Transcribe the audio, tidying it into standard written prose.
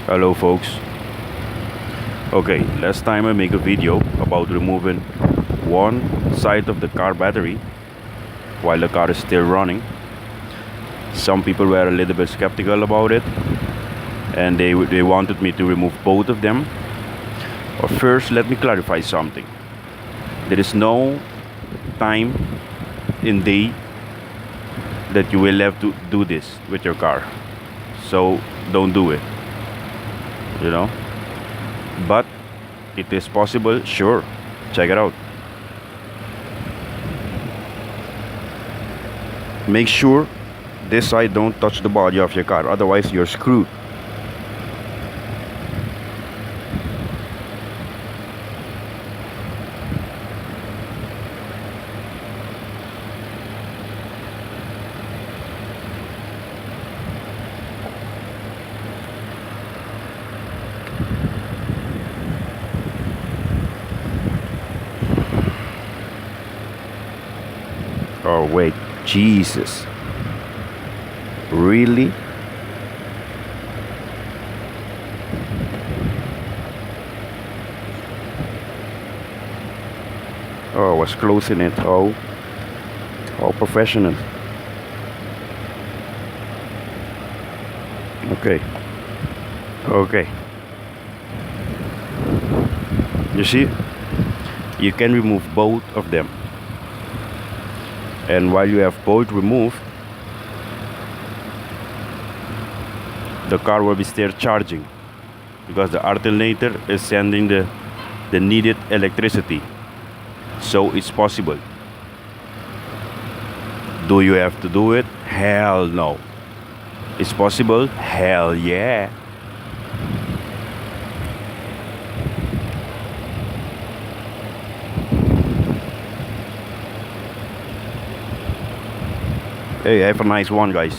Hello folks. Okay, last time I make a video about removing one side of the car battery while the car is still running. Some people were a little bit skeptical about it and they wanted me to remove both of them. But first let me clarify something. There is no time in day that you will have to do this with your car. So don't do it. You know? But it is possible, sure. Check it out. Make sure this side don't touch the body of your car, otherwise you're screwed. Oh wait, Jesus. Really? Oh, I was closing it. Oh, how professional. Okay. Okay. You see? You can remove both of them. And while you have both removed, the car will be still charging because the alternator is sending the needed electricity. So it's possible. Do you have to do it? Hell no. It's possible? Hell yeah. Hey, have a nice one, guys.